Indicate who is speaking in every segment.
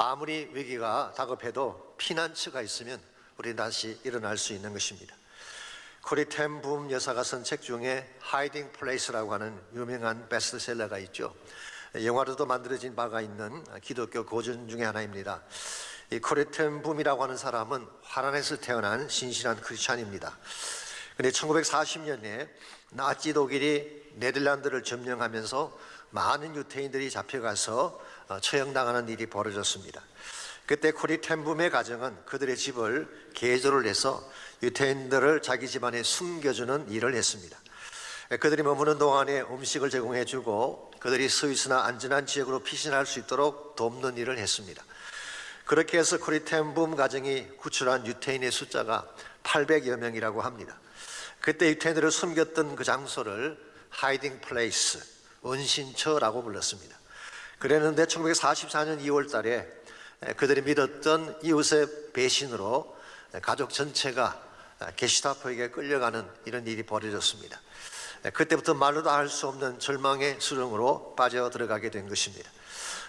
Speaker 1: 아무리 위기가 다급해도 피난처가 있으면 우리 다시 일어날 수 있는 것입니다. 코리 텐 붐 여사가 쓴 책 중에 하이딩 플레이스라고 하는 유명한 베스트셀러가 있죠. 영화로도 만들어진 바가 있는 기독교 고전 중에 하나입니다. 이 코리 텐 붐이라고 하는 사람은 화란에서 태어난 신실한 크리스찬입니다. 그런데 1940년에 나치 독일이 네덜란드를 점령하면서 많은 유태인들이 잡혀가서 처형당하는 일이 벌어졌습니다. 그때 코리 텐 붐의 가정은 그들의 집을 개조를 해서 유태인들을 자기 집안에 숨겨주는 일을 했습니다. 그들이 머무는 동안에 음식을 제공해주고 그들이 스위스나 안전한 지역으로 피신할 수 있도록 돕는 일을 했습니다. 그렇게 해서 코리 텐 붐 가정이 구출한 유태인의 숫자가 800여 명이라고 합니다. 그때 유태인들을 숨겼던 그 장소를 하이딩 플레이스, 은신처라고 불렀습니다. 그랬는데 1944년 2월 달에 그들이 믿었던 이웃의 배신으로 가족 전체가 게시타포에게 끌려가는 이런 일이 벌어졌습니다. 그때부터 말로도 할 수 없는 절망의 수렁으로 빠져 들어가게 된 것입니다.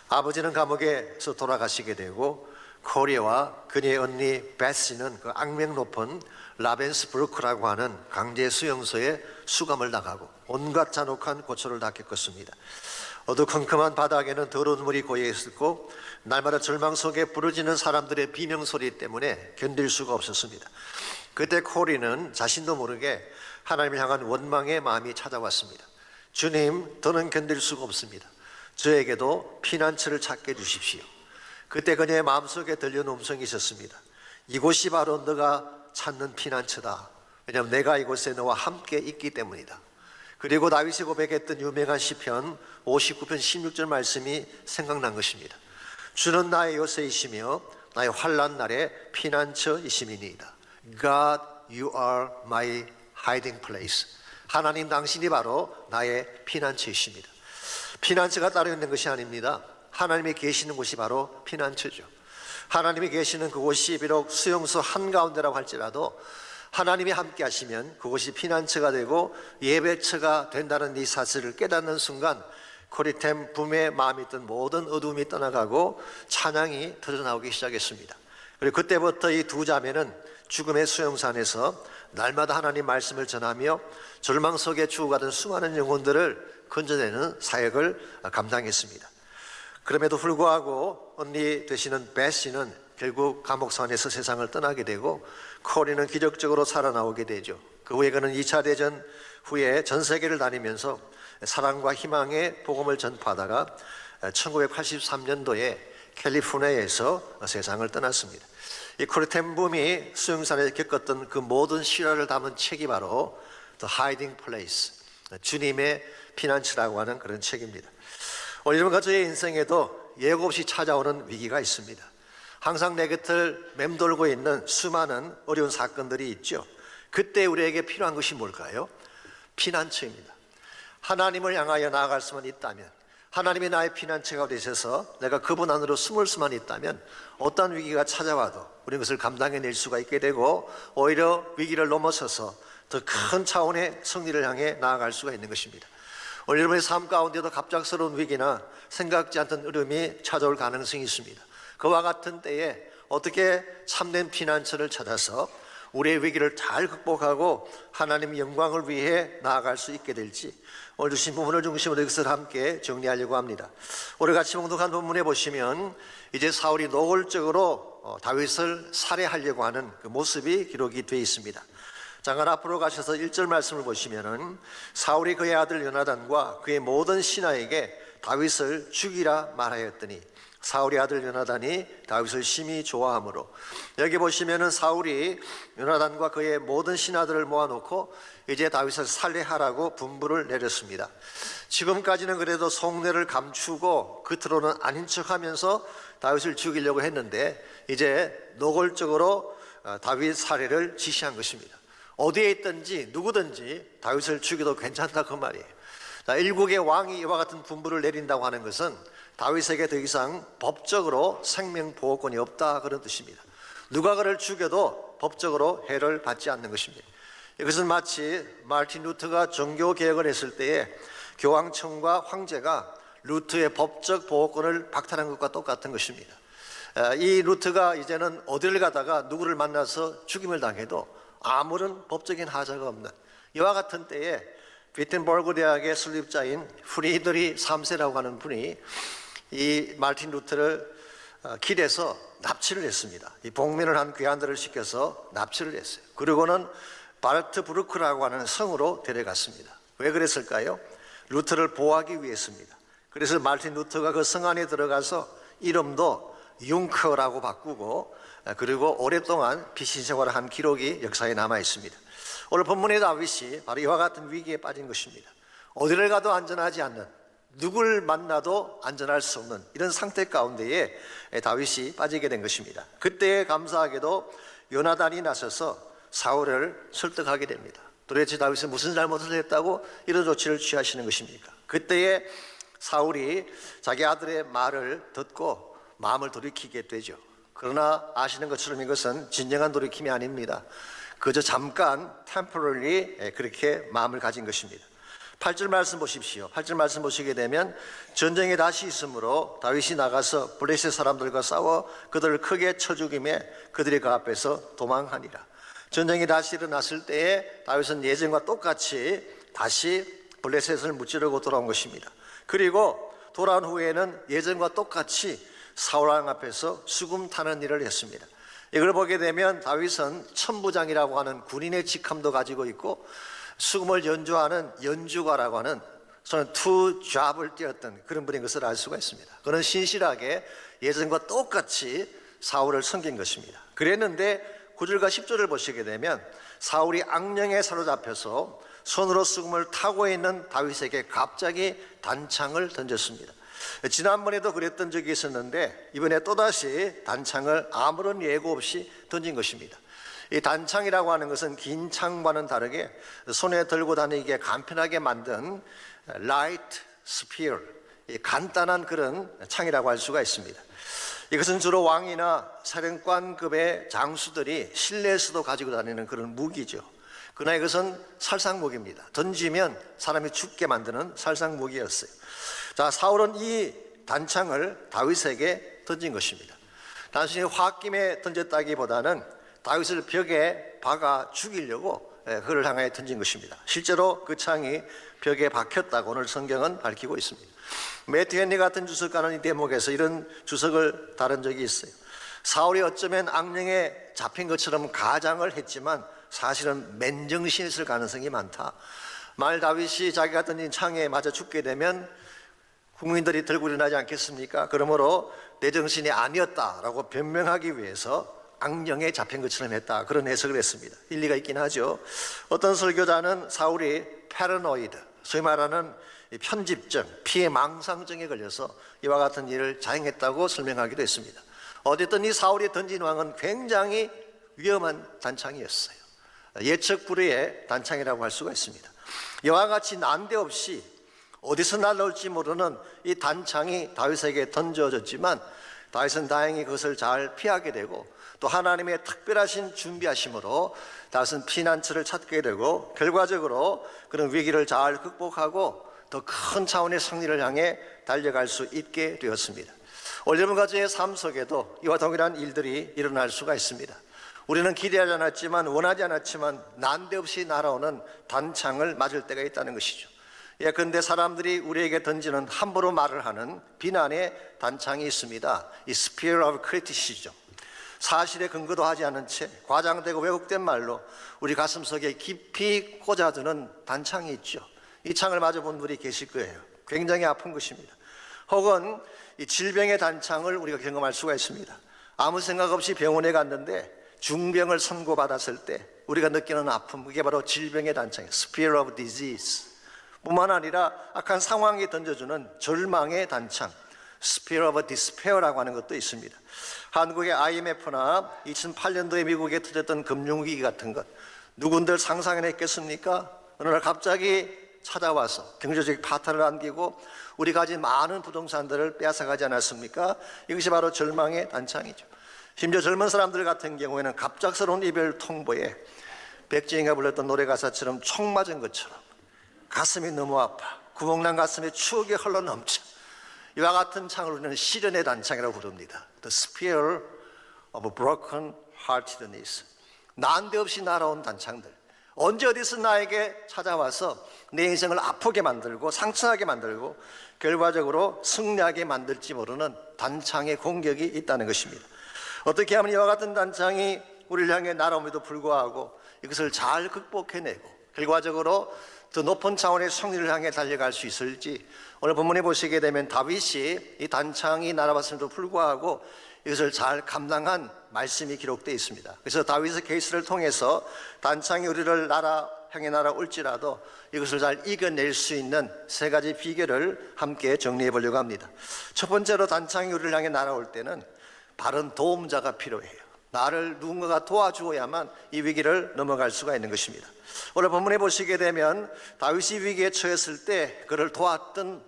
Speaker 1: 아버지는 감옥에서 돌아가시게 되고 코리와 그녀의 언니 베시는 그 악명 높은 라벤스부르크라고 하는 강제 수용소에 수감을 당하고 온갖 잔혹한 고초를 다 겪었습니다. 어두컴컴한 바닥에는 더러운 물이 고여 있었고 날마다 절망 속에 부르짖는 사람들의 비명소리 때문에 견딜 수가 없었습니다. 그때 코리는 자신도 모르게 하나님을 향한 원망의 마음이 찾아왔습니다. 주님, 더는 견딜 수가 없습니다. 저에게도 피난처를 찾게 해주십시오. 그때 그녀의 마음속에 들려오는 음성이 있었습니다. 이곳이 바로 너가 찾는 피난처다. 왜냐하면 내가 이곳에 너와 함께 있기 때문이다. 그리고 다윗이 고백했던 유명한 시편 59편 16절 말씀이 생각난 것입니다. 주는 나의 요새이시며 나의 환난 날에 피난처이심이니이다. God, you are my hiding place. 하나님 당신이 바로 나의 피난처이십니다. 피난처가 따로 있는 것이 아닙니다. 하나님이 계시는 곳이 바로 피난처죠. 하나님이 계시는 그곳이 비록 수용소 한가운데라고 할지라도 하나님이 함께 하시면 그곳이 피난처가 되고 예배처가 된다는 이 사실을 깨닫는 순간 코리 텐 붐의 마음에 있던 모든 어두움이 떠나가고 찬양이 터져나오기 시작했습니다. 그리고 그때부터 이 두 자매는 죽음의 수용소 안에서 날마다 하나님 말씀을 전하며 절망 속에 죽어가던 수많은 영혼들을 건져내는 사역을 감당했습니다. 그럼에도 불구하고 언니 되시는 베시는 결국 감옥소 안에서 세상을 떠나게 되고 코리는 기적적으로 살아나오게 되죠. 그 후에 그는 2차 대전 후에 전 세계를 다니면서 사랑과 희망의 복음을 전파하다가 1983년도에 캘리포니아에서 세상을 떠났습니다. 이 코리 텐 붐이 수용산에서 겪었던 그 모든 실화를 담은 책이 바로 The Hiding Place, 주님의 피난처라고 하는 그런 책입니다. 여러분과 저의 인생에도 예고 없이 찾아오는 위기가 있습니다. 항상 내 곁을 맴돌고 있는 수많은 어려운 사건들이 있죠. 그때 우리에게 필요한 것이 뭘까요? 피난처입니다. 하나님을 향하여 나아갈 수만 있다면, 하나님이 나의 피난처가 되셔서 내가 그분 안으로 숨을 수만 있다면 어떤 위기가 찾아와도 우리는 그것을 감당해낼 수가 있게 되고 오히려 위기를 넘어서서 더 큰 차원의 승리를 향해 나아갈 수가 있는 것입니다. 여러분의 삶 가운데도 갑작스러운 위기나 생각지 않던 어려움이 찾아올 가능성이 있습니다. 그와 같은 때에 어떻게 참된 피난처를 찾아서 우리의 위기를 잘 극복하고 하나님의 영광을 위해 나아갈 수 있게 될지 오늘 주신 부분을 중심으로 이것을 함께 정리하려고 합니다. 오늘 같이 봉독한 본문에 보시면 이제 사울이 노골적으로 다윗을 살해하려고 하는 그 모습이 기록이 되어 있습니다. 잠깐 앞으로 가셔서 1절 말씀을 보시면은 사울이 그의 아들 요나단과 그의 모든 신하에게 다윗을 죽이라 말하였더니 사울의 아들 요나단이 다윗을 심히 좋아하므로, 여기 보시면은 사울이 요나단과 그의 모든 신하들을 모아놓고 이제 다윗을 살해하라고 분부를 내렸습니다. 지금까지는 그래도 속내를 감추고 겉으로는 아닌 척하면서 다윗을 죽이려고 했는데 이제 노골적으로 다윗 살해를 지시한 것입니다. 어디에 있든지 누구든지 다윗을 죽여도 괜찮다 그 말이에요. 일국의 왕이 이와 같은 분부를 내린다고 하는 것은 다윗에게 더 이상 법적으로 생명보호권이 없다 그런 뜻입니다. 누가 그를 죽여도 법적으로 해를 받지 않는 것입니다. 이것은 마치 마르틴 루터가 종교개혁을 했을 때에 교황청과 황제가 루터의 법적 보호권을 박탈한 것과 똑같은 것입니다. 이 루트가 이제는 어디를 가다가 누구를 만나서 죽임을 당해도 아무런 법적인 하자가 없는 이와 같은 때에 비텐버그 대학의 설립자인 프리드리 3세라고 하는 분이 이 마르틴 루터를 길에서 납치를 했습니다. 이 복면을 한 귀환들을 시켜서 납치를 했어요. 그리고는 바르트부르크라고 하는 성으로 데려갔습니다. 왜 그랬을까요? 루터를 보호하기 위해서입니다. 그래서 마르틴 루터가 그 성 안에 들어가서 이름도 융커라고 바꾸고 그리고 오랫동안 피신 생활을 한 기록이 역사에 남아 있습니다. 오늘 본문의 다윗이 바로 이와 같은 위기에 빠진 것입니다. 어디를 가도 안전하지 않는, 누굴 만나도 안전할 수 없는 이런 상태 가운데에 다윗이 빠지게 된 것입니다. 그때 감사하게도 요나단이 나서서 사울을 설득하게 됩니다. 도대체 다윗은 무슨 잘못을 했다고 이런 조치를 취하시는 것입니까? 그때에 사울이 자기 아들의 말을 듣고 마음을 돌이키게 되죠. 그러나 아시는 것처럼 이것은 진정한 돌이킴이 아닙니다. 그저 잠깐 temporarily 그렇게 마음을 가진 것입니다. 8절 말씀 보십시오. 8절 말씀 보시게 되면 전쟁이 다시 있으므로 다윗이 나가서 블레셋 사람들과 싸워 그들을 크게 쳐 죽이며 그들이 그 앞에서 도망하니라. 전쟁이 다시 일어났을 때에 다윗은 예전과 똑같이 다시 블레셋을 무찌르고 돌아온 것입니다. 그리고 돌아온 후에는 예전과 똑같이 사울왕 앞에서 수금 타는 일을 했습니다. 이걸 보게 되면 다윗은 천부장이라고 하는 군인의 직함도 가지고 있고 수금을 연주하는 연주가라고 하는 저는 투 잡을 띄었던 그런 분인 것을 알 수가 있습니다. 그는 신실하게 예전과 똑같이 사울을 섬긴 것입니다. 그랬는데 9절과 10절을 보시게 되면 사울이 악령에 사로잡혀서 손으로 수금을 타고 있는 다윗에게 갑자기 단창을 던졌습니다. 지난번에도 그랬던 적이 있었는데 이번에 또다시 단창을 아무런 예고 없이 던진 것입니다. 이 단창이라고 하는 것은 긴 창과는 다르게 손에 들고 다니기에 간편하게 만든 라이트 스피어, 간단한 그런 창이라고 할 수가 있습니다. 이것은 주로 왕이나 사령관급의 장수들이 실내에서도 가지고 다니는 그런 무기죠. 그러나 이것은 살상무기입니다. 던지면 사람이 죽게 만드는 살상무기였어요. 자, 사울은 이 단창을 다윗에게 던진 것입니다. 단순히 홧김에 던졌다기보다는 다윗을 벽에 박아 죽이려고 그를 향해 던진 것입니다. 실제로 그 창이 벽에 박혔다고 오늘 성경은 밝히고 있습니다. 매튜 헨리 같은 주석가는 이 대목에서 이런 주석을 다룬 적이 있어요. 사울이 어쩌면 악령에 잡힌 것처럼 가장을 했지만 사실은 맨정신이었을 가능성이 많다. 만일 다윗이 자기가 던진 창에 맞아 죽게 되면 국민들이 들고 일어나지 않겠습니까? 그러므로 내 정신이 아니었다라고 변명하기 위해서 악령에 잡힌 것처럼 했다, 그런 해석을 했습니다. 일리가 있긴 하죠. 어떤 설교자는 사울이 패러노이드, 소위 말하는 편집증, 피해망상증에 걸려서 이와 같은 일을 자행했다고 설명하기도 했습니다. 어쨌든 이 사울이 던진 왕은 굉장히 위험한 단창이었어요. 예측 불허의 단창이라고 할 수가 있습니다. 이와 같이 난데없이 어디서 날라올지 모르는 이 단창이 다윗에게 던져졌지만 다윗은 다행히 그것을 잘 피하게 되고 또 하나님의 특별하신 준비하심으로 다윗은 피난처를 찾게 되고 결과적으로 그런 위기를 잘 극복하고 더 큰 차원의 승리를 향해 달려갈 수 있게 되었습니다. 오늘 여러분 가정의 삶 속에도 이와 동일한 일들이 일어날 수가 있습니다. 우리는 기대하지 않았지만 원하지 않았지만 난데없이 날아오는 단창을 맞을 때가 있다는 것이죠. 예컨대 사람들이 우리에게 던지는 함부로 말을 하는 비난의 단창이 있습니다. 이 Spear of Criticism, 사실에 근거도 하지 않은 채 과장되고 왜곡된 말로 우리 가슴속에 깊이 꽂아두는 단창이 있죠. 이 창을 맞아본 분이 계실 거예요. 굉장히 아픈 것입니다. 혹은 이 질병의 단창을 우리가 경험할 수가 있습니다. 아무 생각 없이 병원에 갔는데 중병을 선고받았을 때 우리가 느끼는 아픔, 그게 바로 질병의 단창이에요. Spear of Disease. 뿐만 아니라 악한 상황이 던져주는 절망의 단창, Spear of Despair라고 하는 것도 있습니다. 한국의 IMF나 2008년도에 미국에 터졌던 금융위기 같은 것 누군들 상상해냈겠습니까? 어느 날 갑자기 찾아와서 경제적 파탄을 안기고 우리 가진 많은 부동산들을 빼앗아가지 않았습니까? 이것이 바로 절망의 단창이죠. 심지어 젊은 사람들 같은 경우에는 갑작스러운 이별 통보에 백지영이가 불렀던 노래 가사처럼 총 맞은 것처럼 가슴이 너무 아파, 구멍난 가슴에 추억이 흘러넘쳐, 이와 같은 창을 우리는 시련의 단창이라고 부릅니다. The spear of broken heartedness. 난데없이 날아온 단창들, 언제 어디서 나에게 찾아와서 내 인생을 아프게 만들고 상처하게 만들고 결과적으로 승리하게 만들지 모르는 단창의 공격이 있다는 것입니다. 어떻게 하면 이와 같은 단창이 우리를 향해 날아옴에도 불구하고 이것을 잘 극복해내고 결과적으로 더 높은 차원의 승리를 향해 달려갈 수 있을지, 오늘 본문에 보시게 되면 다윗이 이 단창이 날아왔음에도 불구하고 이것을 잘 감당한 말씀이 기록되어 있습니다. 그래서 다윗의 케이스를 통해서 단창이 우리를 향해 날아올지라도 이것을 잘 이겨낼 수 있는 세 가지 비결을 함께 정리해 보려고 합니다. 첫 번째로, 단창이 우리를 향해 날아올 때는 바른 도움자가 필요해요. 나를 누군가가 도와주어야만 이 위기를 넘어갈 수가 있는 것입니다. 오늘 본문에 보시게 되면 다윗이 위기에 처했을 때 그를 도왔던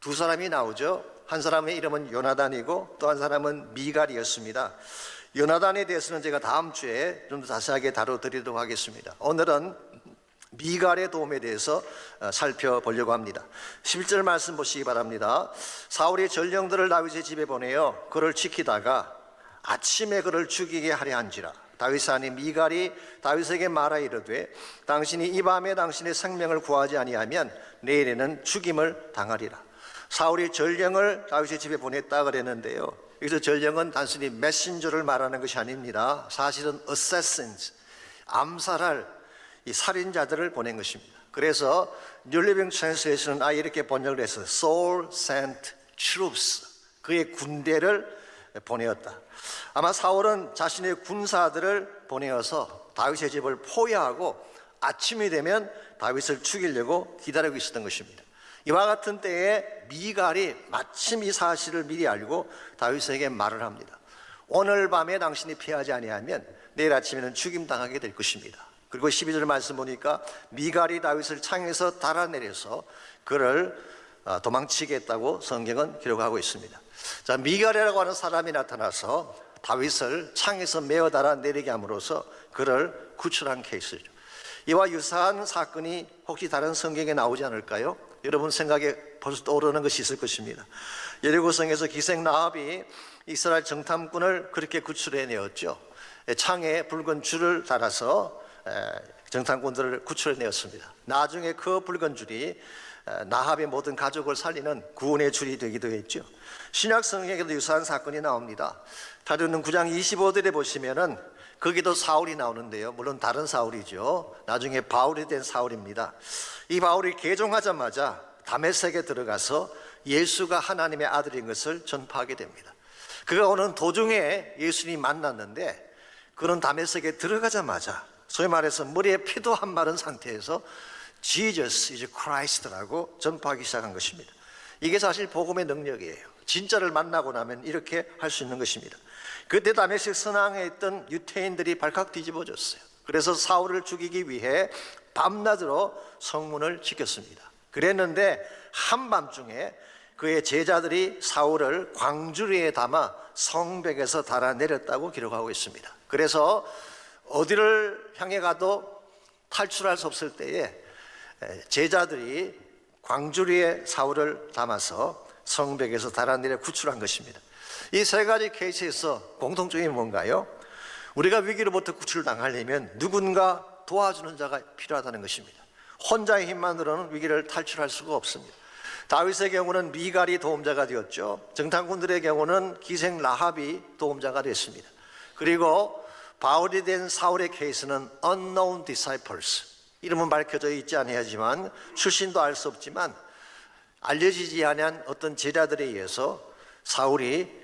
Speaker 1: 두 사람이 나오죠. 한 사람의 이름은 요나단이고 또 한 사람은 미갈이었습니다. 요나단에 대해서는 제가 다음 주에 좀 더 자세하게 다뤄드리도록 하겠습니다. 오늘은 미갈의 도움에 대해서 살펴보려고 합니다. 11절 말씀 보시기 바랍니다. 사울이 전령들을 다윗의 집에 보내어 그를 지키다가 아침에 그를 죽이게 하려 한지라. 다윗의 아내 미갈이 다윗에게 말하 이르되 당신이 이 밤에 당신의 생명을 구하지 아니하면 내일에는 죽임을 당하리라. 사울이 전령을 다윗의 집에 보냈다 그랬는데요, 여기서 전령은 단순히 메신저를 말하는 것이 아닙니다. 사실은 assassins, 암살할 이 살인자들을 보낸 것입니다. 그래서 New Living Translation은 이렇게 번역을 해서 Saul sent troops, 그의 군대를 보내었다. 아마 사울은 자신의 군사들을 보내어서 다윗의 집을 포위하고 아침이 되면 다윗을 죽이려고 기다리고 있었던 것입니다. 이와 같은 때에 미갈이 마침 이 사실을 미리 알고 다윗에게 말을 합니다. 오늘 밤에 당신이 피하지 아니하면 내일 아침에는 죽임당하게 될 것입니다. 그리고 12절 말씀 보니까 미갈이 다윗을 창에서 달아내려서 그를 도망치게 했다고 성경은 기록하고 있습니다. 자, 미갈이라고 하는 사람이 나타나서 다윗을 창에서 메어 달아내리게 함으로써 그를 구출한 케이스죠. 이와 유사한 사건이 혹시 다른 성경에 나오지 않을까요? 여러분 생각에 벌써 떠오르는 것이 있을 것입니다. 여리고성에서 기생 라합이 이스라엘 정탐꾼을 그렇게 구출해내었죠. 창에 붉은 줄을 달아서 정탐꾼들을 구출해내었습니다. 나중에 그 붉은 줄이 라합의 모든 가족을 살리는 구원의 줄이 되기도 했죠. 신약 성경에도 유사한 사건이 나옵니다. 다루는 9장 25절에 보시면은 거기도 사울이 나오는데요, 물론 다른 사울이죠. 나중에 바울이 된 사울입니다. 이 바울이 개종하자마자 다메섹에 들어가서 예수가 하나님의 아들인 것을 전파하게 됩니다. 그가 오는 도중에 예수님이 만났는데 그는 다메섹에 들어가자마자 소위 말해서 머리에 피도 안 마른 상태에서 Jesus is Christ라고 전파하기 시작한 것입니다. 이게 사실 복음의 능력이에요. 진짜를 만나고 나면 이렇게 할 수 있는 것입니다. 그때 다메섹 선왕에 있던 유태인들이 발칵 뒤집어졌어요. 그래서 사울을 죽이기 위해 밤낮으로 성문을 지켰습니다. 그랬는데 한밤중에 그의 제자들이 사울을 광주리에 담아 성벽에서 달아내렸다고 기록하고 있습니다. 그래서 어디를 향해 가도 탈출할 수 없을 때에 제자들이 광주리에 사울을 담아서 성벽에서 달아내려 구출한 것입니다. 이 세 가지 케이스에서 공통점이 뭔가요? 우리가 위기로부터 구출당하려면 누군가 도와주는 자가 필요하다는 것입니다. 혼자의 힘만으로는 위기를 탈출할 수가 없습니다. 다윗의 경우는 미갈이 도움자가 되었죠. 정탐꾼들의 경우는 기생 라합이 도움자가 됐습니다. 그리고 바울이 된 사울의 케이스는 unknown disciples, 이름은 밝혀져 있지 아니하지만 출신도 알 수 없지만 알려지지 않은 어떤 제자들에 의해서 사울이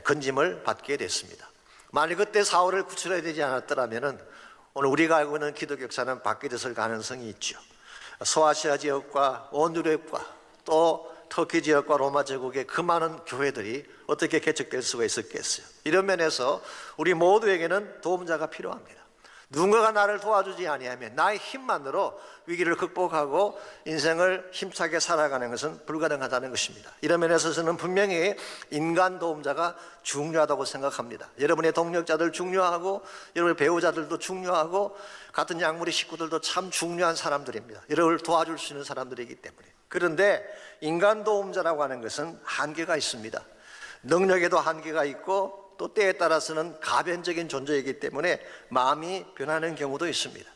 Speaker 1: 건짐을 받게 됐습니다. 만약 그때 사울을 구출해야 되지 않았더라면 오늘 우리가 알고 있는 기독교 역사는 바뀌었을 가능성이 있죠. 소아시아 지역과 온 유럽과 또 터키 지역과 로마 제국의 그 많은 교회들이 어떻게 개척될 수가 있었겠어요. 이런 면에서 우리 모두에게는 도움자가 필요합니다. 누군가가 나를 도와주지 아니하면 나의 힘만으로 위기를 극복하고 인생을 힘차게 살아가는 것은 불가능하다는 것입니다. 이런 면에서 저는 분명히 인간 도움자가 중요하다고 생각합니다. 여러분의 동력자들 중요하고 여러분의 배우자들도 중요하고 같은 약물의 식구들도 참 중요한 사람들입니다. 여러분을 도와줄 수 있는 사람들이기 때문에. 그런데 인간 도움자라고 하는 것은 한계가 있습니다. 능력에도 한계가 있고 또 때에 따라서는 가변적인 존재이기 때문에 마음이 변하는 경우도 있습니다.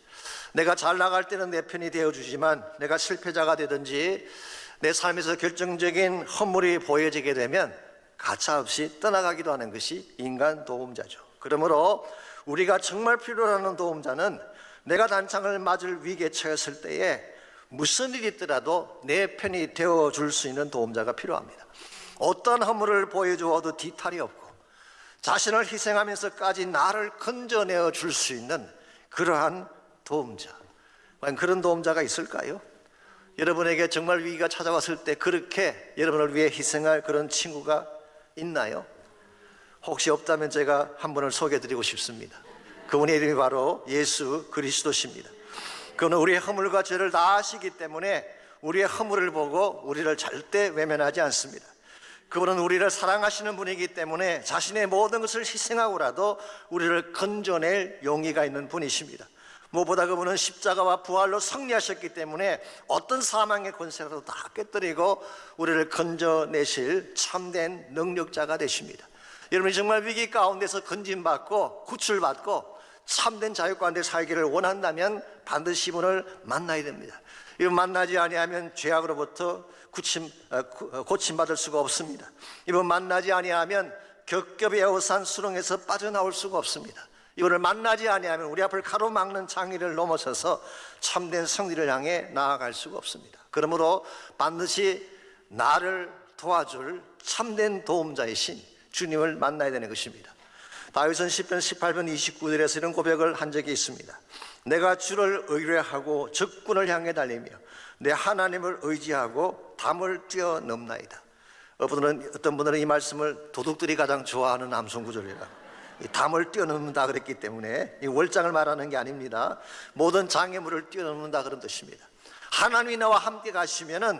Speaker 1: 내가 잘 나갈 때는 내 편이 되어주지만 내가 실패자가 되든지 내 삶에서 결정적인 허물이 보여지게 되면 가차없이 떠나가기도 하는 것이 인간 도움자죠. 그러므로 우리가 정말 필요로 하는 도움자는 내가 단창을 맞을 위기에 처했을 때에 무슨 일이 있더라도 내 편이 되어줄 수 있는 도움자가 필요합니다. 어떤 허물을 보여주어도 뒤탈이 없고 자신을 희생하면서까지 나를 건져내어 줄 수 있는 그러한 도움자. 과연 그런 도움자가 있을까요? 여러분에게 정말 위기가 찾아왔을 때 그렇게 여러분을 위해 희생할 그런 친구가 있나요? 혹시 없다면 제가 한 분을 소개해드리고 싶습니다. 그분의 이름이 바로 예수 그리스도십니다. 그는 우리의 허물과 죄를 다 아시기 때문에 우리의 허물을 보고 우리를 절대 외면하지 않습니다. 그분은 우리를 사랑하시는 분이기 때문에 자신의 모든 것을 희생하고라도 우리를 건져낼 용의가 있는 분이십니다. 무엇보다 그분은 십자가와 부활로 승리하셨기 때문에 어떤 사망의 권세라도 다 깨뜨리고 우리를 건져내실 참된 능력자가 되십니다. 여러분이 정말 위기 가운데서 건진받고 구출받고 참된 자유 가운데 살기를 원한다면 반드시 이분을 만나야 됩니다. 이분 만나지 아니하면 죄악으로부터 고침받을 수가 없습니다. 이분 만나지 아니하면 겹겹이 에워싼 수렁에서 빠져나올 수가 없습니다. 이분을 만나지 아니하면 우리 앞을 가로막는 장애를 넘어서서 참된 승리를 향해 나아갈 수가 없습니다. 그러므로 반드시 나를 도와줄 참된 도움자이신 주님을 만나야 되는 것입니다. 다윗은 시편 18편 29절에서 이런 고백을 한 적이 있습니다. 내가 주를 의뢰하고 적군을 향해 달리며 내 하나님을 의지하고 담을 뛰어넘나이다. 어떤 분들은 이 말씀을 도둑들이 가장 좋아하는 암송 구절이라 담을 뛰어넘는다 그랬기 때문에 이 월장을 말하는 게 아닙니다. 모든 장애물을 뛰어넘는다 그런 뜻입니다. 하나님이 나와 함께 가시면은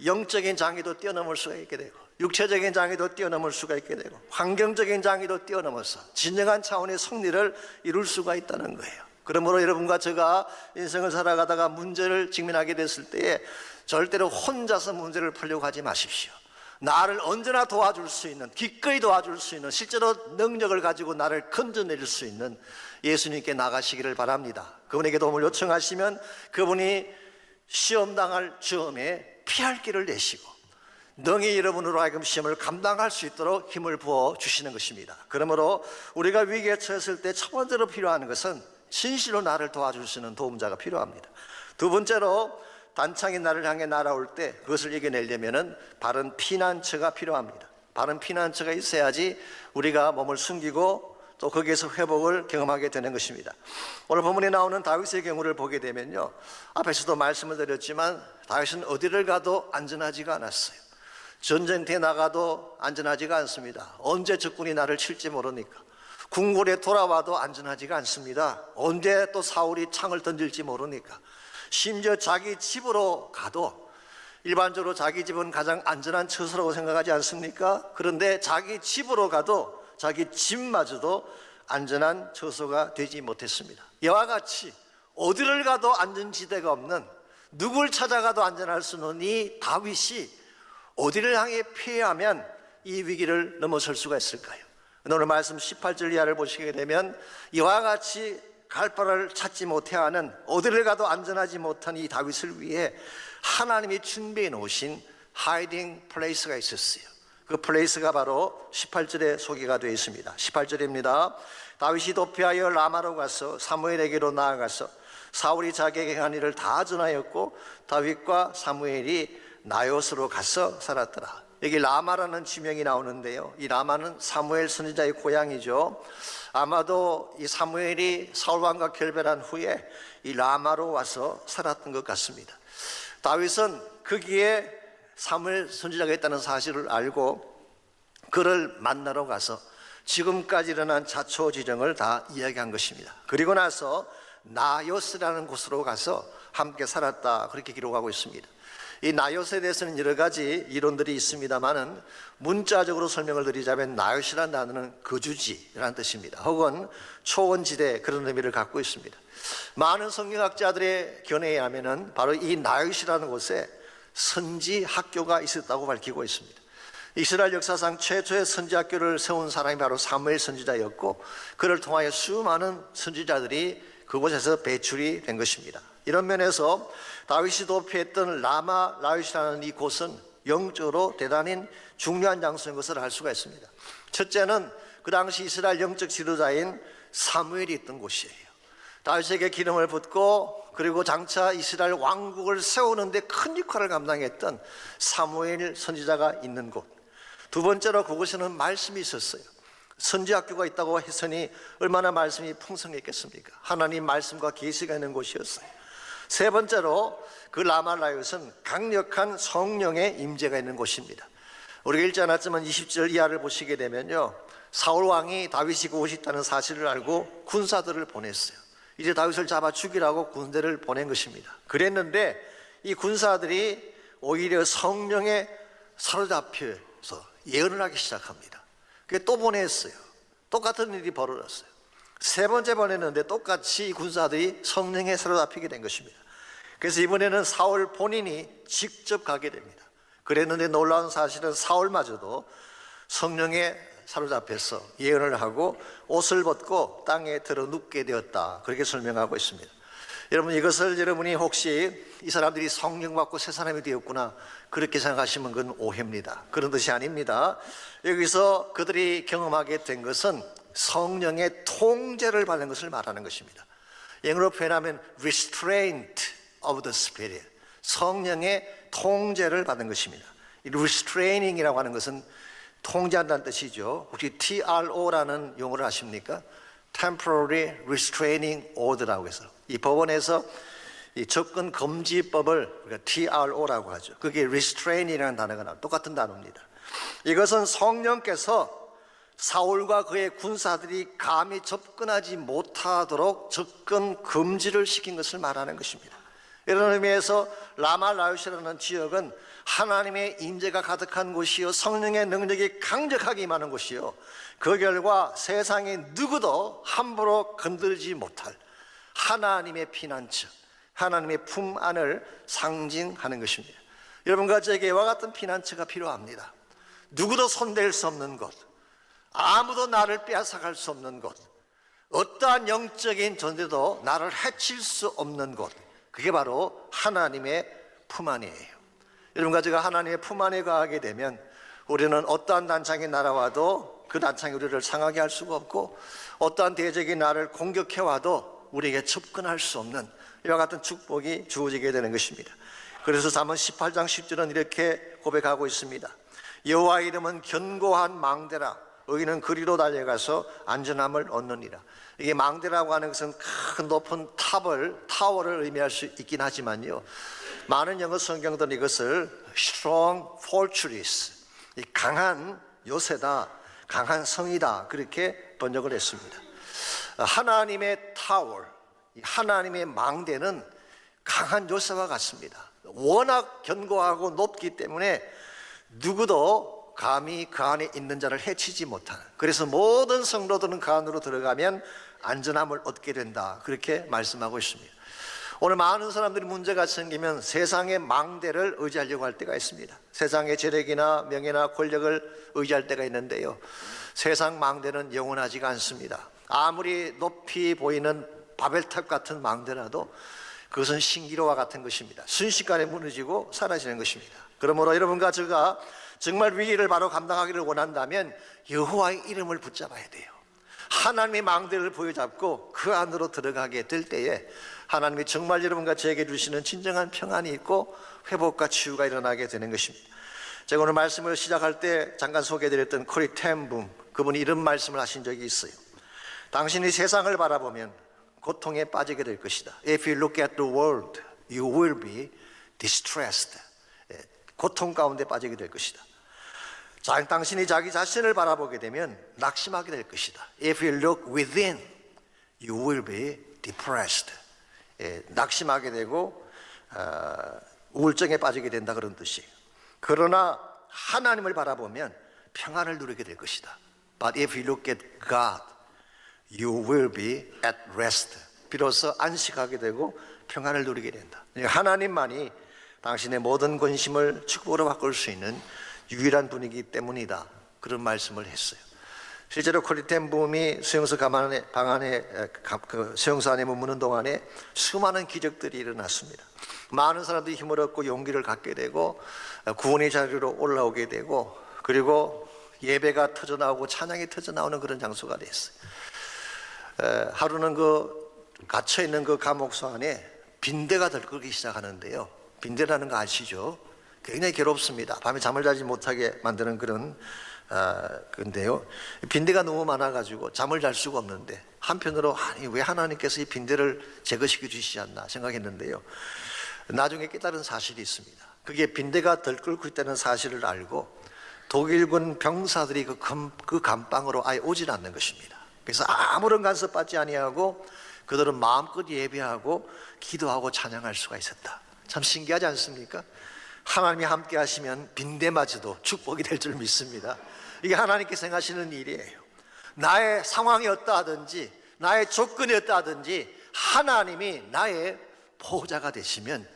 Speaker 1: 영적인 장애도 뛰어넘을 수가 있게 되고 육체적인 장애도 뛰어넘을 수가 있게 되고 환경적인 장애도 뛰어넘어서 진정한 차원의 승리를 이룰 수가 있다는 거예요. 그러므로 여러분과 제가 인생을 살아가다가 문제를 직면하게 됐을 때에 절대로 혼자서 문제를 풀려고 하지 마십시오. 나를 언제나 도와줄 수 있는, 기꺼이 도와줄 수 있는, 실제로 능력을 가지고 나를 건져낼 수 있는 예수님께 나가시기를 바랍니다. 그분에게 도움을 요청하시면 그분이 시험당할 즈음에 피할 길을 내시고 능히 여러분으로 하여금 시험을 감당할 수 있도록 힘을 부어 주시는 것입니다. 그러므로 우리가 위기에 처했을 때 첫 번째로 필요한 것은 진실로 나를 도와줄 수 있는 도움자가 필요합니다. 두 번째로 단창이 나를 향해 날아올 때 그것을 이겨내려면 바른 피난처가 필요합니다. 바른 피난처가 있어야지 우리가 몸을 숨기고 또 거기에서 회복을 경험하게 되는 것입니다. 오늘 본문에 나오는 다윗의 경우를 보게 되면요, 앞에서도 말씀을 드렸지만 다윗은 어디를 가도 안전하지가 않았어요. 전쟁터에 나가도 안전하지가 않습니다. 언제 적군이 나를 칠지 모르니까. 궁궐에 돌아와도 안전하지가 않습니다. 언제 또 사울이 창을 던질지 모르니까. 심지어 자기 집으로 가도 일반적으로 자기 집은 가장 안전한 처소라고 생각하지 않습니까? 그런데 자기 집으로 가도 자기 집마저도 안전한 처소가 되지 못했습니다. 이와 같이 어디를 가도 안전지대가 없는, 누굴 찾아가도 안전할 수 없는 이 다윗이 어디를 향해 피하면 이 위기를 넘어설 수가 있을까요? 오늘 말씀 18절 이하를 보시게 되면 이와 같이 갈 바를 찾지 못해하는, 어디를 가도 안전하지 못한 이 다윗을 위해 하나님이 준비해 놓으신 하이딩 플레이스가 있었어요. 그 플레이스가 바로 18절에 소개가 되어 있습니다. 18절입니다. 다윗이 도피하여 라마로 가서 사무엘에게로 나아가서 사울이 자기에게 한 일을 다 전하였고 다윗과 사무엘이 나요스로 가서 살았더라. 여기 라마라는 지명이 나오는데요, 이 라마는 사무엘 선지자의 고향이죠. 아마도 이 사무엘이 사울왕과 결별한 후에 이 라마로 와서 살았던 것 같습니다. 다윗은 거기에 사무엘 선지자가 있다는 사실을 알고 그를 만나러 가서 지금까지 일어난 자초지정을 다 이야기한 것입니다. 그리고 나서 나요스라는 곳으로 가서 함께 살았다, 그렇게 기록하고 있습니다. 이 나요스에 대해서는 여러 가지 이론들이 있습니다만은 문자적으로 설명을 드리자면 나요스라는 단어는 거주지라는 뜻입니다. 혹은 초원지대, 그런 의미를 갖고 있습니다. 많은 성경학자들의 견해에 의하면은 바로 이 나요스라는 곳에 선지 학교가 있었다고 밝히고 있습니다. 이스라엘 역사상 최초의 선지 학교를 세운 사람이 바로 사무엘 선지자였고, 그를 통하여 수많은 선지자들이 그곳에서 배출이 된 것입니다. 이런 면에서 다윗이 도피했던 라마 라윗이라는 이 곳은 영적으로 대단히 중요한 장소인 것을 알 수가 있습니다. 첫째는 그 당시 이스라엘 영적 지도자인 사무엘이 있던 곳이에요. 다윗에게 기름을 붓고 그리고 장차 이스라엘 왕국을 세우는 데 큰 역할을 감당했던 사무엘 선지자가 있는 곳. 두 번째로 그곳에는 말씀이 있었어요. 선지학교가 있다고 했으니 얼마나 말씀이 풍성했겠습니까? 하나님 말씀과 계시가 있는 곳이었어요. 세 번째로 그 라말라윗은 강력한 성령의 임재가 있는 곳입니다. 우리가 읽지 않았지만 20절 이하를 보시게 되면요, 사울 왕이 다윗이 그곳이 있다는 사실을 알고 군사들을 보냈어요. 이제 다윗을 잡아 죽이라고 군대를 보낸 것입니다. 그랬는데 이 군사들이 오히려 성령에 사로잡혀서 예언을 하기 시작합니다. 그게 또 보냈어요. 똑같은 일이 벌어졌어요. 세 번째 보냈는데 똑같이 군사들이 성령에 사로잡히게 된 것입니다. 그래서 이번에는 사울 본인이 직접 가게 됩니다. 그랬는데 놀라운 사실은 사울마저도 성령에 사로잡혀서 예언을 하고 옷을 벗고 땅에 들어 눕게 되었다, 그렇게 설명하고 있습니다. 여러분, 이것을 여러분이 혹시 이 사람들이 성령 받고 새 사람이 되었구나, 그렇게 생각하시면 그건 오해입니다. 그런 뜻이 아닙니다. 여기서 그들이 경험하게 된 것은 성령의 통제를 받는 것을 말하는 것입니다. 영어로 표현하면 restraint of the Spirit, 성령의 통제를 받는 것입니다. 이 restraining이라고 하는 것은 통제한다는 뜻이죠. 혹시 TRO라는 용어를 아십니까? Temporary Restraining Order라고 해서 이 법원에서 이 접근 금지법을 우리가 TRO라고 하죠. 그게 restrain이라는 단어가 나와요. 똑같은 단어입니다. 이것은 성령께서 사울과 그의 군사들이 감히 접근하지 못하도록 접근 금지를 시킨 것을 말하는 것입니다. 이런 의미에서 라말라윗이라는 지역은 하나님의 임재가 가득한 곳이요, 성령의 능력이 강력하게 임하는 곳이요, 그 결과 세상에 누구도 함부로 건드리지 못할 하나님의 피난처, 하나님의 품 안을 상징하는 것입니다. 여러분과 제게 이와 같은 피난처가 필요합니다. 누구도 손댈 수 없는 곳, 아무도 나를 빼앗아갈 수 없는 곳, 어떠한 영적인 존재도 나를 해칠 수 없는 곳, 그게 바로 하나님의 품 안이에요. 여러분과 제가 하나님의 품 안에 가게 되면 우리는 어떠한 난창이 날아와도 그 난창이 우리를 상하게 할 수가 없고, 어떠한 대적이 나를 공격해와도 우리에게 접근할 수 없는 이와 같은 축복이 주어지게 되는 것입니다. 그래서 잠언 18장 10절은 이렇게 고백하고 있습니다. 여호와 이름은 견고한 망대라, 의인은 그리로 달려가서 안전함을 얻느니라. 이게 망대라고 하는 것은 큰 높은 타워를 의미할 수 있긴 하지만요, 많은 영어 성경들은 이것을 strong fortress, 강한 요새다, 강한 성이다, 그렇게 번역을 했습니다. 하나님의 타워, 하나님의 망대는 강한 요새와 같습니다. 워낙 견고하고 높기 때문에 누구도 감히 그 안에 있는 자를 해치지 못하는, 그래서 모든 성도들은 그 안으로 들어가면 안전함을 얻게 된다, 그렇게 말씀하고 있습니다. 오늘 많은 사람들이 문제가 생기면 세상의 망대를 의지하려고 할 때가 있습니다. 세상의 재력이나 명예나 권력을 의지할 때가 있는데요, 세상 망대는 영원하지가 않습니다. 아무리 높이 보이는 바벨탑 같은 망대라도 그것은 신기로와 같은 것입니다. 순식간에 무너지고 사라지는 것입니다. 그러므로 여러분과 제가 정말 위기를 바로 감당하기를 원한다면 여호와의 이름을 붙잡아야 돼요. 하나님의 망대를 보여잡고 그 안으로 들어가게 될 때에 하나님이 정말 여러분과 저에게 주시는 진정한 평안이 있고 회복과 치유가 일어나게 되는 것입니다. 제가 오늘 말씀을 시작할 때 잠깐 소개해드렸던 코리 텐붐, 그분이 이런 말씀을 하신 적이 있어요. 당신이 세상을 바라보면 고통에 빠지게 될 것이다. If you look at the world, you will be distressed. 고통 가운데 빠지게 될 것이다. 당신이 자기 자신을 바라보게 되면 낙심하게 될 것이다. If you look within, you will be depressed. 낙심하게 되고 우울증에 빠지게 된다, 그런 뜻이에요. 그러나 하나님을 바라보면 평안을 누리게 될 것이다. But if you look at God, you will be at rest. 비로소 안식하게 되고 평안을 누리게 된다. 하나님만이 당신의 모든 근심을 축복으로 바꿀 수 있는 유일한 분이기 때문이다, 그런 말씀을 했어요. 실제로 콜리템 부음이 수용소 방 안에 수용소 안에 머무는 동안에 수많은 기적들이 일어났습니다. 많은 사람들이 힘을 얻고 용기를 갖게 되고 구원의 자리로 올라오게 되고, 그리고 예배가 터져나오고 찬양이 터져나오는 그런 장소가 됐어요. 하루는 갇혀있는 그 감옥소 안에 빈대가 들끓기 시작하는데요. 빈대라는 거 아시죠? 굉장히 괴롭습니다. 밤에 잠을 자지 못하게 만드는 그런 건데요. 빈대가 너무 많아가지고 잠을 잘 수가 없는데, 한편으로 아니 왜 하나님께서 이 빈대를 제거시켜 주시지 않나 생각했는데요. 나중에 깨달은 사실이 있습니다. 그게 빈대가 들끓고 있다는 사실을 알고 독일군 병사들이 그 감방으로 아예 오질 않는 것입니다. 그래서 아무런 간섭받지 아니하고 그들은 마음껏 예배하고 기도하고 찬양할 수가 있었다. 참 신기하지 않습니까? 하나님이 함께 하시면 빈대마저도 축복이 될 줄 믿습니다. 이게 하나님께서 행하시는 일이에요. 나의 상황이 어떠하든지 나의 조건이 어떠하든지 하나님이 나의 보호자가 되시면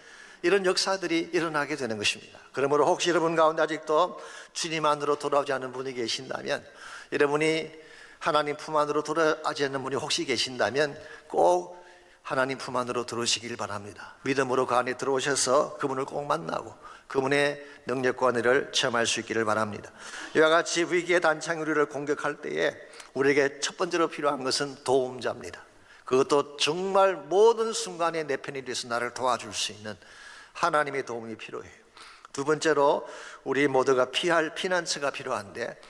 Speaker 1: 이런 역사들이 일어나게 되는 것입니다. 그러므로 혹시 여러분 가운데 아직도 주님 안으로 돌아오지 않은 분이 계신다면, 여러분이 하나님 품 안으로 돌아오지 않는 분이 혹시 계신다면 꼭 하나님 품 안으로 들어오시길 바랍니다. 믿음으로 그 안에 들어오셔서 그분을 꼭 만나고 그분의 능력과 은혜를 체험할 수 있기를 바랍니다. 이와 같이 위기의 단창이 우리를 공격할 때에 우리에게 첫 번째로 필요한 것은 도움자입니다. 그것도 정말 모든 순간에 내 편이 돼서 나를 도와줄 수 있는 하나님의 도움이 필요해요. 두 번째로 우리 모두가 피할 피난처가 필요한데,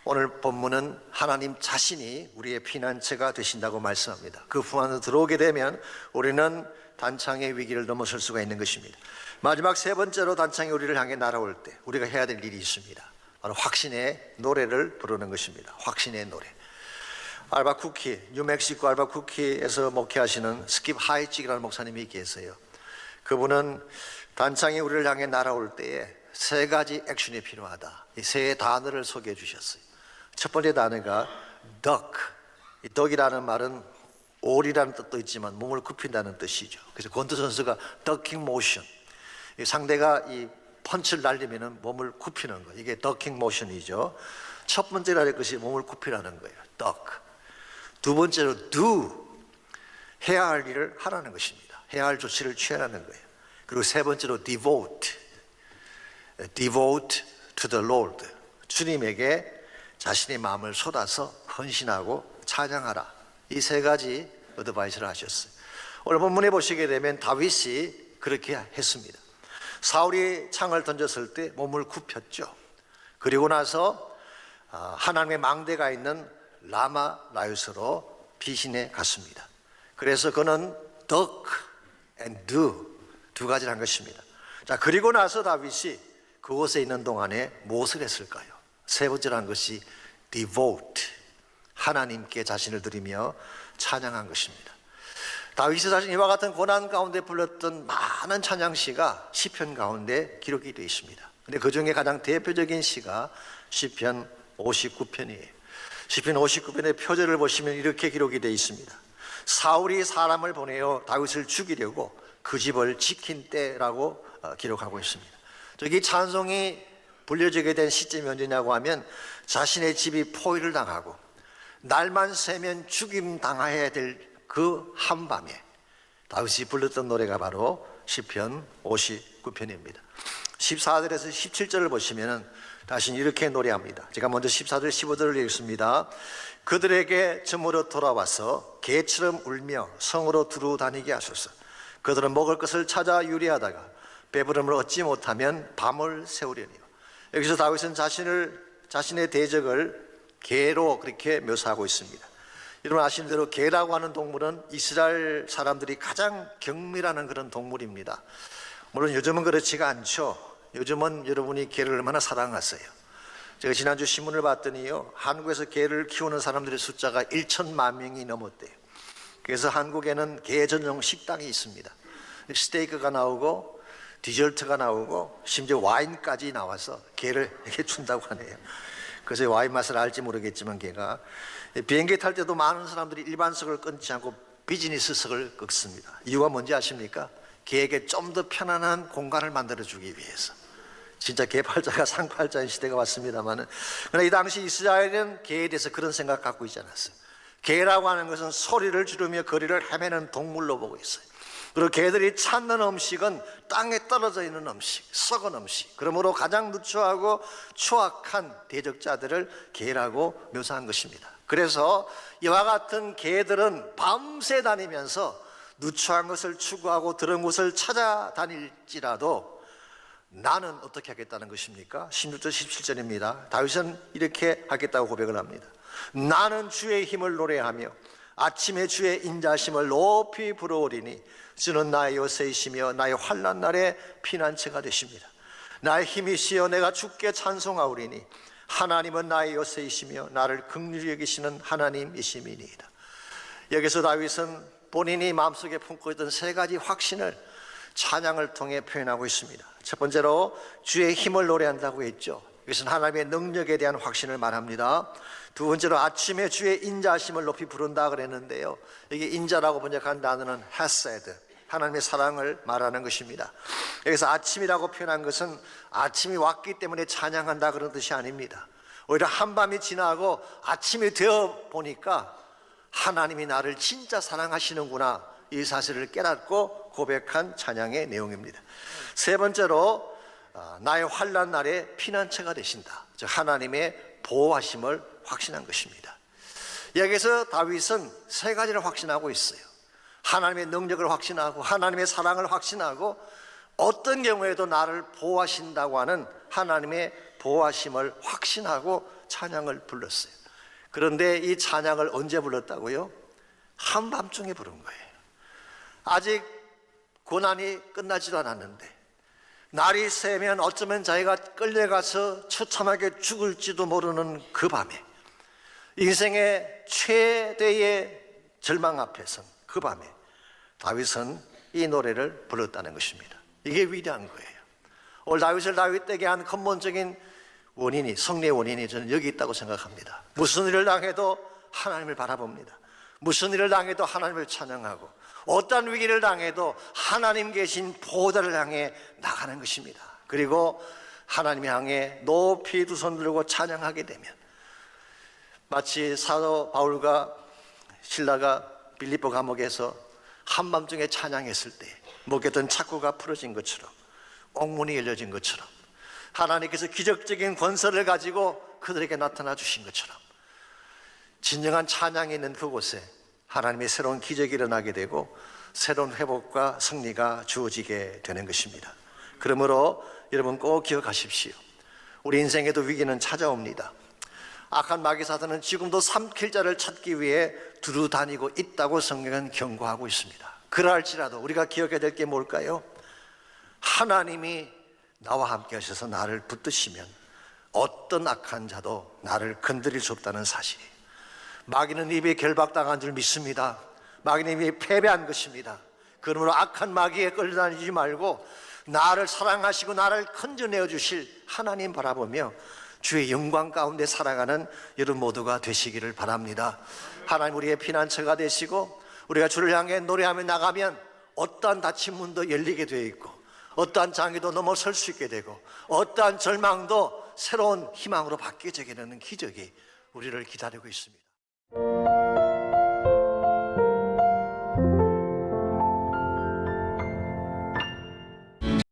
Speaker 1: 오늘 본문은 하나님 자신이 우리의 피난처가 되신다고 말씀합니다. 그 품 안으로 들어오게 되면 우리는 단창의 위기를 넘어설 수가 있는 것입니다. 마지막 세 번째로 단창이 우리를 향해 날아올 때 우리가 해야 될 일이 있습니다. 바로 확신의 노래를 부르는 것입니다. 확신의 노래. 알바쿠키, 뉴멕시코 알바쿠키에서 목회하시는 스킵 하이직이라는 목사님이 계세요. 그분은 단창이 우리를 향해 날아올 때에 세 가지 액션이 필요하다, 이 세 단어를 소개해 주셨어요. 첫 번째 단어가 duck. 이 duck이라는 말은 오리라는 뜻도 있지만 몸을 굽힌다는 뜻이죠. 그래서 권투 선수가 ducking motion, 상대가 이 펀치를 날리면 몸을 굽히는 거예요. 이게 ducking motion이죠. 첫 번째로 할 것이 몸을 굽히라는 거예요. duck. 두 번째로 do, 해야 할 일을 하라는 것입니다. 해야 할 조치를 취하라는 거예요. 그리고 세 번째로 devote to the Lord, 주님에게 자신의 마음을 쏟아서 헌신하고 찬양하라. 이 세 가지 어드바이스를 하셨어요. 오늘 본문에 보시게 되면 다윗이 그렇게 했습니다. 사울이 창을 던졌을 때 몸을 굽혔죠. 그리고 나서 하나님의 망대가 있는 라마 라윗으로 피신해 갔습니다. 그래서 그는 duck and do, 두 가지를 한 것입니다. 자, 그리고 나서 다윗이 그곳에 있는 동안에 무엇을 했을까요? 세 번째로 한 것이 devote, 하나님께 자신을 드리며 찬양한 것입니다. 다윗이 사실 이와 같은 고난 가운데 불렀던 많은 찬양시가 시편 가운데 기록이 되어 있습니다. 근데 그 중에 가장 대표적인 시가 시편 59편이에요. 시편 59편의 표제를 보시면 이렇게 기록이 되어 있습니다. 사울이 사람을 보내어 다윗을 죽이려고 그 집을 지킨 때라고 기록하고 있습니다. 저기 찬송이 불려지게 된 시점이 언제냐고 하면 자신의 집이 포위를 당하고 날만 새면 죽임 당해야 될 그 한밤에 다윗이 불렀던 노래가 바로 시편 59편입니다. 14절에서 17절을 보시면 다시 이렇게 노래합니다. 제가 먼저 14절 15절을 읽습니다. 그들에게 점으로 돌아와서 개처럼 울며 성으로 두루 다니게 하소서. 그들은 먹을 것을 찾아 유리하다가 배부름을 얻지 못하면 밤을 새우려니와. 여기서 다윗은 자신의 대적을 개로 그렇게 묘사하고 있습니다. 여러분 아시는 대로 개라고 하는 동물은 이스라엘 사람들이 가장 경멸하는 그런 동물입니다. 물론 요즘은 그렇지가 않죠. 요즘은 여러분이 개를 얼마나 사랑하세요. 제가 지난주 신문을 봤더니요, 한국에서 개를 키우는 사람들의 숫자가 1천만 명이 넘었대요. 그래서 한국에는 개 전용 식당이 있습니다. 스테이크가 나오고 디저트가 나오고 심지어 와인까지 나와서 개를 이렇게 준다고 하네요. 그래서 와인 맛을 알지 모르겠지만 개가 비행기 탈 때도 많은 사람들이 일반석을 끊지 않고 비즈니스석을 끊습니다. 이유가 뭔지 아십니까? 개에게 좀 더 편안한 공간을 만들어주기 위해서. 진짜 개팔자가 상팔자인 시대가 왔습니다만, 그러나 이 당시 이스라엘은 개에 대해서 그런 생각 갖고 있지 않았어요. 개라고 하는 것은 소리를 지르며 거리를 헤매는 동물로 보고 있어요. 그리고 개들이 찾는 음식은 땅에 떨어져 있는 음식, 썩은 음식. 그러므로 가장 누추하고 추악한 대적자들을 개라고 묘사한 것입니다. 그래서 이와 같은 개들은 밤새 다니면서 누추한 것을 추구하고 더러운 것을 찾아다닐지라도 나는 어떻게 하겠다는 것입니까? 16절 17절입니다. 다윗은 이렇게 하겠다고 고백을 합니다. 나는 주의 힘을 노래하며 아침에 주의 인자심을 높이 부르오리니 주는 나의 요새이시며 나의 환난 날에 피난처가 되십니다. 나의 힘이시여 내가 주께 찬송하오리니 하나님은 나의 요새이시며 나를 긍휼히 여기시는 하나님이심이니이다. 여기서 다윗은 본인이 마음속에 품고 있던 세 가지 확신을 찬양을 통해 표현하고 있습니다. 첫 번째로 주의 힘을 노래한다고 했죠. 이것은 하나님의 능력에 대한 확신을 말합니다. 두 번째로 아침에 주의 인자심을 높이 부른다 그랬는데요, 이게 인자라고 번역한 단어는 헤세드, 하나님의 사랑을 말하는 것입니다. 여기서 아침이라고 표현한 것은 아침이 왔기 때문에 찬양한다 그런 뜻이 아닙니다. 오히려 한밤이 지나고 아침이 되어 보니까 하나님이 나를 진짜 사랑하시는구나, 이 사실을 깨닫고 고백한 찬양의 내용입니다. 세 번째로 나의 환난 날에 피난처가 되신다, 즉 하나님의 보호하심을 확신한 것입니다. 여기서 다윗은 세 가지를 확신하고 있어요. 하나님의 능력을 확신하고 하나님의 사랑을 확신하고 어떤 경우에도 나를 보호하신다고 하는 하나님의 보호하심을 확신하고 찬양을 불렀어요. 그런데 이 찬양을 언제 불렀다고요? 한밤중에 부른 거예요. 아직 고난이 끝나지도 않았는데, 날이 새면 어쩌면 자기가 끌려가서 처참하게 죽을지도 모르는 그 밤에, 인생의 최대의 절망 앞에선 그 밤에 다윗은 이 노래를 불렀다는 것입니다. 이게 위대한 거예요. 오늘 다윗을 다윗되게 한 근본적인 원인이, 승리의 원인이 저는 여기 있다고 생각합니다. 무슨 일을 당해도 하나님을 바라봅니다. 무슨 일을 당해도 하나님을 찬양하고 어떠한 위기를 당해도 하나님 계신 보호자를 향해 나가는 것입니다. 그리고 하나님 향해 높이 두 손 들고 찬양하게 되면 마치 사도 바울과 실라가 빌립보 감옥에서 한밤중에 찬양했을 때 목했던 착고가 풀어진 것처럼, 옥문이 열려진 것처럼, 하나님께서 기적적인 권세를 가지고 그들에게 나타나 주신 것처럼 진정한 찬양이 있는 그곳에 하나님의 새로운 기적이 일어나게 되고 새로운 회복과 승리가 주어지게 되는 것입니다. 그러므로 여러분 꼭 기억하십시오. 우리 인생에도 위기는 찾아옵니다. 악한 마귀사단은 지금도 삼킬 자를 찾기 위해 두루 다니고 있다고 성경은 경고하고 있습니다. 그러할지라도 우리가 기억해야 될 게 뭘까요? 하나님이 나와 함께 하셔서 나를 붙드시면 어떤 악한 자도 나를 건드릴 수 없다는 사실. 마귀는 입에 결박당한 줄 믿습니다. 마귀는 입에 패배한 것입니다. 그러므로 악한 마귀에 끌려다니지 말고 나를 사랑하시고 나를 건져내어 주실 하나님 바라보며 주의 영광 가운데 살아가는 여러분 모두가 되시기를 바랍니다. 하나님 우리의 피난처가 되시고 우리가 주를 향해 노래하며 나가면 어떠한 닫힌 문도 열리게 되어 있고 어떠한 장애도 넘어설 수 있게 되고 어떠한 절망도 새로운 희망으로 바뀌어지게 되는 기적이 우리를 기다리고 있습니다.